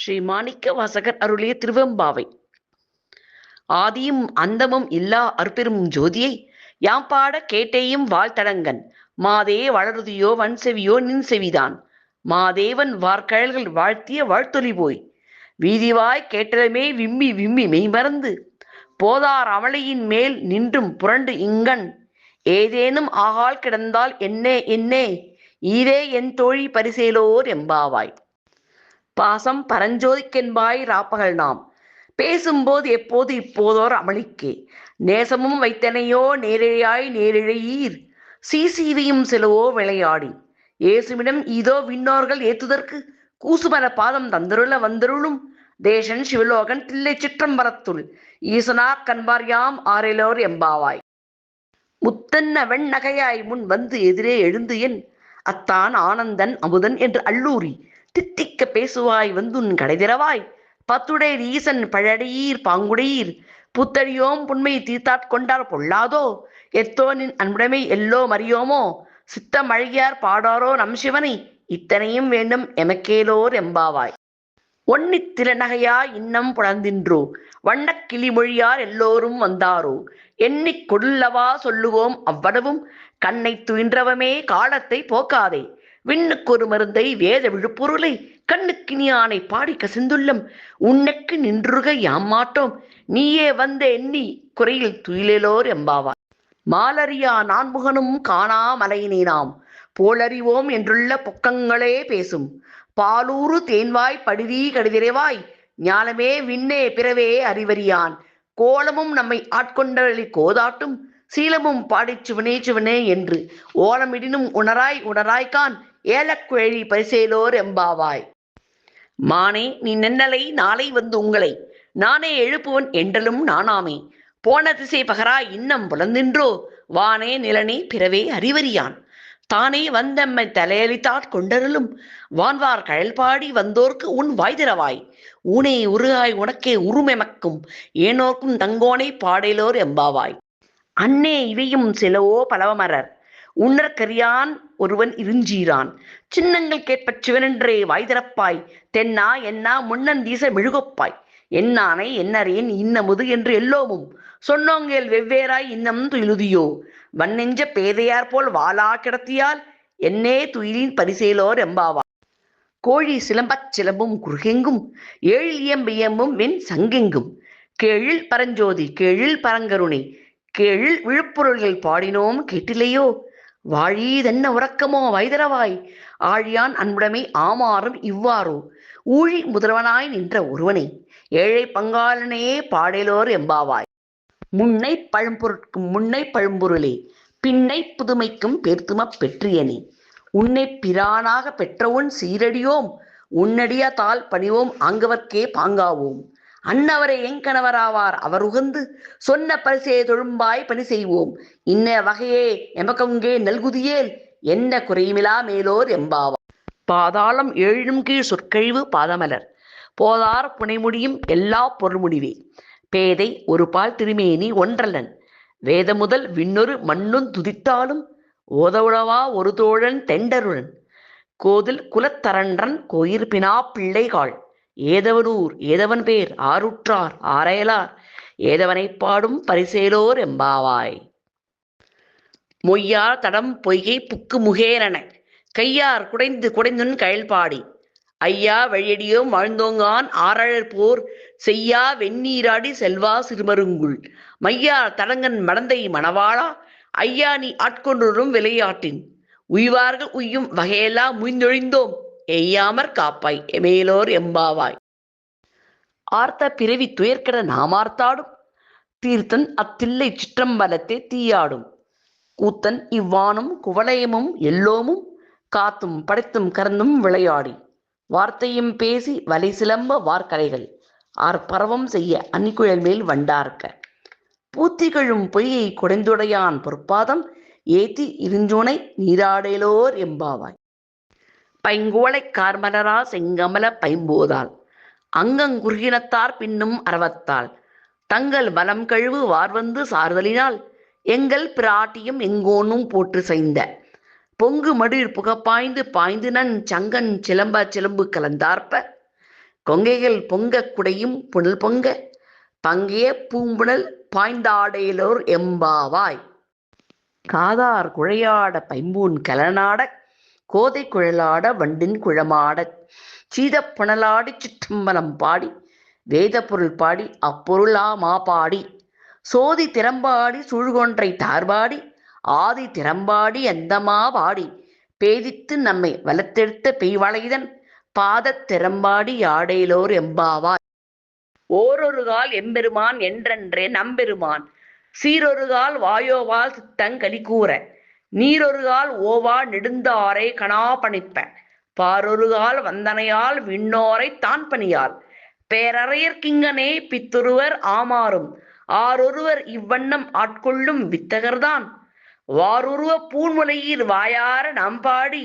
ஸ்ரீ மாணிக்க வாசகர் அருளிய திருவெம்பாவை. ஆதியும் அந்தமும் இல்லா அருப்பெரும் ஜோதியை யாம் பாட கேட்டேயும் வாழ்த்தடங்கன் மாதே வளருதியோ வன்செவியோ நின் செவிதான் மாதேவன் வார்கழல்கள் வாழ்த்திய வாழ்த்தொலி போய் வீதிவாய் கேட்டலமே விம்மி விம்மி மெய்மறந்து போதார் அமளியின் மேல் நின்றும் புரண்டு இங்கண் ஏதேனும் ஆகால் கிடந்தால் என்னே என்னே ஈரே என் தோழி பரிசேலோர் எம்பாவாய். பாசம் பரஞ்சோதிக்கென்பாய் ராப்பகல் நாம் பேசும்போது எப்போது இப்போதோர் அமளிக்கே நேசமும் வைத்தனையோ நேரிழையாய் நேரிழையீர் சீசீவியும் சிலவோ விளையாடி ஏசுமிடம் இதோ விண்ணோர்கள் ஏத்துதற்கு கூசுமர பாதம் தந்தருள வந்தருளும் தேசன் சிவலோகன் தில்லை சிற்றம்பரத்துள் ஈசனா கண்பார்யாம் ஆரெலோர் எம்பாவாய். முத்தன்ன வெண்ணகையாய் முன் வந்து எதிரே எழுந்து என் அத்தான் ஆனந்தன் அமுதன் என்று அல்லூரி தித்திக்க பேசுவாய் வந்துன் கடைதிரவாய் பத்துடையர் ஈசன் பழடையீர் பாங்குடையீர் புத்தடியோம் புண்மை தீர்த்தாற் கொண்டார் பொல்லாதோ எத்தோனின் அன்புடைமை எல்லோ மறியோமோ சித்தம் அழகியார் பாடாரோ நம் சிவனை இத்தனையும் வேண்டும் எமக்கேலோர் எம்பாவாய். ஒன்னித் திறநகையா இன்னம் புலந்தின்றோ வண்ணக் கிளிமொழியார் எல்லோரும் வந்தாரோ எண்ணிக் கொடுல்லவா சொல்லுவோம் அவ்வளவும் கண்ணை துயின்றவமே காலத்தை போக்காதே விண்ணுக்கொரு மருந்தை வேத விழுப்பொருளை கண்ணுக்கினியானை பாடி கசிந்துள்ளம் உன்னக்கு நின்றுக யாமாட்டோம் நீயே வந்த எண்ணி குறையில் துயிலோர் எம்பாவாய். மாலறியா நான்முகனும் காணா மலையினை நாம் போலறிவோம் என்றுள்ள பொக்கங்களே பேசும் பாலூறு தேன்வாய் படிதி கடிதிரைவாய் ஞானமே விண்ணே பிறவே அறிவறியான் கோலமும் நம்மை ஆட்கொண்டவழி கோதாட்டும் சீலமும் பாடிச் சிவனே சிவனே என்று ஓலமிடினும் உணராய் உணராய்கான் ஏலக்குழலி பரிசேலோர் எம்பாவாய். மானே நீ நென்னலை நாளை வந்து உங்களை நானே எழுப்புவன் என்றலும் நானாமே போன திசை பகராய் இன்னம் புலந்தின்றோ வானே நிலனே பிறவே அறிவறியான் தானே வந்தம்மை தலையளித்தாற் கொண்டருளும் வான்வார் கழல்பாடி வந்தோர்க்கு உன் வாய்திரவாய் ஊனே உருகாய் உனக்கே உருமெமக்கும் ஏனோர்க்கும் தங்கோனை பாடலோர் எம்பாவாய். அன்னே இவையும் சிலவோ பலவமரர் உன்னற்கரியான் ஒருவன் இருஞ்சீரான் சின்னங்கள் கேட்பச் சிவனென்றே வாய்திறப்பாய் தென்னா என்னா முன்னந்தீச மெழுகொப்பாய் என்னானை என்னரேன் இன்னமுது என்று எல்லோமும் சொன்னோங்கேல் வெவ்வேறாய் இன்னம் துயிலுதியோ வன்னெஞ்ச பேதையார் போல் வாளா கிடத்தியால் என்னே துயிலின் பரிசேலோர் எம்பாவாய். கோழி சிலம்பச் சிலம்பும் குறுகெங்கும் ஏழில் இயம்பியம்பும் வெண் சங்கெங்கும் கேழில் பரஞ்சோதி கேழில் பரங்கருணை கேழில் விழுப்பொருள்கள் பாடினோம் கேட்டிலையோ வாழீதென்ன உறக்கமோ வைதரவாய் ஆழியான் அன்புடைமை ஆமாறும் இவ்வாறோ ஊழி முதல்வனாய் நின்ற ஒருவனை ஏழை பங்காளனே பாடலோர் எம்பாவாய். முன்னை பழம்பொருட்கும் முன்னை பழம்பொருளே பின்னை புதுமைக்கும் பெருத்தும பெற்றியனே உன்னை பிரானாக பெற்றவுன் சீரடியோம் உன்னடியா தாள் பணிவோம் ஆங்கவர்க்கே பாங்காவோம் அன்னவரை எங்கணவராவார் அவர் உகந்து சொன்ன பரிசே தொழும்பாய் பணி செய்வோம் இன்ன வகையே எமக்கங்கே நல்குதியேல் என்ன குறையுமிலா மேலோர் எம்பாவாய். பாதாளம் ஏழினும் கீழ் சொற்கழிவு பாதமலர் போதார் புனைமுடியும் எல்லா பொருள்முடிவே பேதை ஒரு பால் திருமேனி ஒன்றல்லன் வேத முதல் விண்ணொரு மண்ணுந் துதித்தாலும் ஓதவுளவா ஒரு தோழன் தெண்டருளன் கோதில் குலத்தரன்றன் கோயிர்பினா பிள்ளைகாள் ஏதவனூர் ஏதவன் பேர் ஆருற்றார் ஆரையலார் ஏதவனைப் பாடும் பரிசேலோர் எம்பாவாய். மொய்யார் தடம் பொய்கை புக்கு முகேரென கையார் குடைந்து குடைந்துன் கயல்பாடி ஐயா வழியடியோம் வாழ்ந்தோங்கான் ஆரழற் போர் செய்யா வெந்நீராடி செல்வா சிறுமருங்குள் மையார் தடங்கன் மடந்தை மணவாளா ஐயா நீ ஆட்கொண்டரும் விளையாட்டின் உய்வார்கள் உய்யும் வகையெல்லாம் முய்ந்தொழிந்தோம் எய்யாமற் காப்பாய் எமேலோர் எம்பாவாய். ஆர்த்த பிறவி துயர்கெட நாமார்த்தாடும் தீர்த்தன் அத்தில்லை சிற்றம்பலத்தை தீயாடும் கூத்தன் இவ்வானும் குவலயமும் எல்லோமும் காத்தும் படைத்தும் கறந்தும் விளையாடி வார்த்தையும் பேசி வலை சிலம்ப வார்கலைகள் ஆர்ப்பரவம் செய்ய அன்னிக்குழல் மேல் வண்டார்க்க பூத்திகழும் பொய்யை குடைந்துடையான் பொற்பாதம் ஏத்தி இருஞ்சோனை நீராடலோர் எம்பாவாய். பைங்கோளை கார்மலரா செங்கமல பைம்போதால் அங்கங்குறுகினத்தார் பின்னும் அரவத்தால் தங்கள் வலம் கழுவு வார்வந்து சார்தலினால் எங்கள் பிராட்டியும் எங்கோனும் போற்று செய்த பொங்கு மடிர் புகப்பாய்ந்து பாய்ந்து நன் சங்கன் சிலம்ப சிலம்பு கலந்தார்ப்ப கொங்கைகள் பொங்க குடையும் புனல் பொங்க பங்கைய பூம்புணல் பாய்ந்தாடையிலோர் எம்பாவாய். காதார் குழையாட பைம்பூன் கலனாடக் கோதை குழலாட வண்டின் குழமாடச் சீதப் புனலாடிச் சிற்றம்பலம் பாடி வேத பொருள் பாடி அப்பொருளா மாபாடி சோதி திறம்பாடி சூழ்கொன்றை தார்பாடி ஆதி திறம்பாடி அந்தமா பாடி பேதித்து நம்மை வலத்தெடுத்த பெய்வளைதன் பாதத் திறம்பாடி யாடையிலோர் எம்பாவாய். ஓரொருகால் எம்பெருமான் என்றென்றே நம்பெருமான் சீரொருகால் வாயோவால் சித்தங் கலிகூர நீரொருகால் ஓவா நெடுந்தாரை கணா பணிப்ப பாரொருகால் வந்தனையால் விண்ணோரைத் தான்பணியால் பேரறையர் கிங்கனே பித்தொருவர் ஆமாறும் ஆரொருவர் இவ்வண்ணம் ஆட்கொள்ளும் வித்தகர்தான் வாருருவ பூன்முலையீர் வாயார நம்பாடி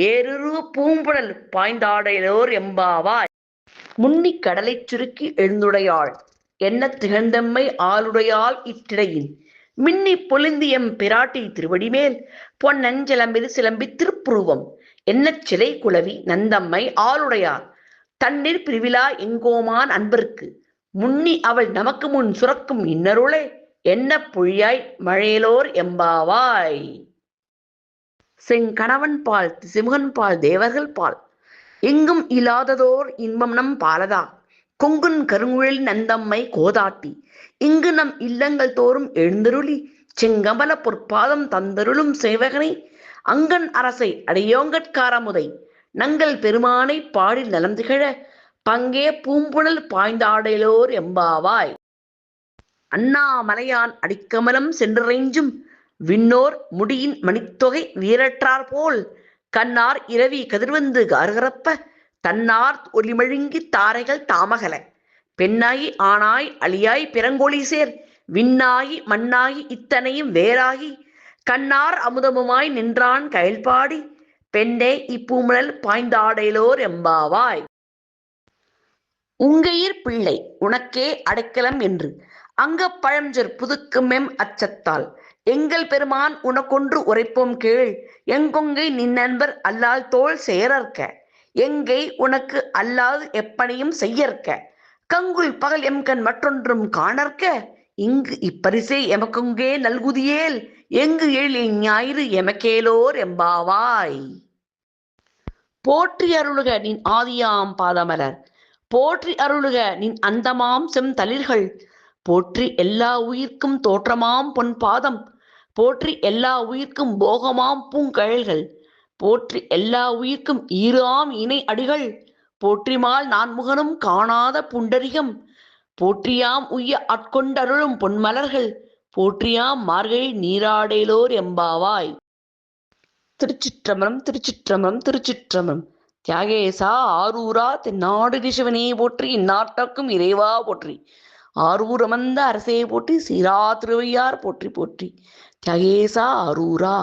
ஏருருவ பூம்புணல் பாய்ந்தாடையிலோர் எம்பாவாய். முன்னிக் கடலைச் சுருக்கி எழுந்துடையாள் எண்ணத் திகழ்ந்தெம்மை ஆளுடையாள் இற்றிடையின் மின்னிப் பொலிந்தியம் பிராட்டி திருவடிமேல் பொன்னஞ்சலம்பிது சிலம்பித் திருப்புருவம் எண்ணச் சிலை குலவி நந்தம்மை ஆளுடையார் தண்ணீர் பிரிவிழா எங்கோமான் அன்பர்க்கு முன்னி அவள் நமக்கு முன் சுரக்கும் இன்னருளே என்ன பொழியாய் மழையலோர் எம்பாவாய். செங்கணவன் பால் சிமுகன் பால் தேவர்கள் பால் எங்கும் இல்லாததோர் இன்பம் நம் பாலதா கொங்குன் கருங்குழலி நந்தம்மை கோதாட்டி இங்கு நம் இல்லங்கள் தோறும் எழுந்தருளி செங்கமல பொற்பாதம் தந்தருளும் சேவகனை அங்கன் அரசை அடையோங்கட்காரமுதை நங்கள் பெருமானை பாடி நலம் திகழ பங்கே பூம்புணல் பாய்ந்தாடையிலோர் எம்பாவாய். அண்ணாமலையான் அடிக்கமலம் சென்றிறைஞ்சும் விண்ணோர் முடியின் மணித்தொகை வீரற்றார் போல் கண்ணார் இரவி கதிர்வந்து கார்கரப்ப தன்னார் ஒளிமழுங்கி தாரைகள் தாமகல பெண்ணாகி ஆணாய் அழியாய் பிறங்கொழி சேர் விண்ணாகி மண்ணாகி இத்தனையும் வேறாகி கண்ணார் அமுதமுமாய் நின்றான் கயல்பாடி பெண்ணே இப்பூமுழல் பாய்ந்தாடையிலோர் எம்பாவாய். உங்கையிற் பிள்ளை உனக்கே அடைக்கலம் என்று அங்கப் பழஞ்சொற் புதுக்குமெம் அச்சத்தால் எங்கள் பெருமான் உனக்கொன்று உரைப்போம் கேள் எங்கொங்கை நின்னன்பர் அல்லால் தோள் சேரற்க எங்கை உனக்கு அல்லாது எப்பனையும் செய்யற்க கங்குல் பகல் எம்கண் மற்றொன்றும் காணற்க இங்கு இப்பரிசை எமக்கொங்கே நல்குதியேல் எங்கு எழில் ஞாயிறு எமக்கேலோர் எம்பாவாய். போற்றி அருளுக நின் ஆதியாம் பாதமலர் போற்றி அருளுக நின் அந்தமாம் செம்தளிர்கள் போற்றி எல்லா உயிர்க்கும் தோற்றமாம் பொன்பாதம் போற்றி எல்லா உயிர்க்கும் போகமாம் பூங்கழல்கள் போற்றி எல்லா உயிர்க்கும் ஈராம் இணை அடிகள் போற்றிமால் நான்முகனும் காணாத புண்டரிகம் போற்றியாம் உய்ய ஆட்கொண்டருளும் பொன்மலர்கள் போற்றியாம் மார்கழி நீராடேலோர் எம்பாவாய். திருச்சிற்றம்பலம் திருச்சிற்றம்பலம் திருச்சிற்றம்பலம். தியாகேசா ஆரூரா தென்னாடு கிஷவனே போற்றி இந்நாட்டக்கும் இறைவா போற்றி ஆரூரமந்த அரசே போற்றி சீரா திருவையார் போற்றி போற்றி தியாகேசா ஆரூரா.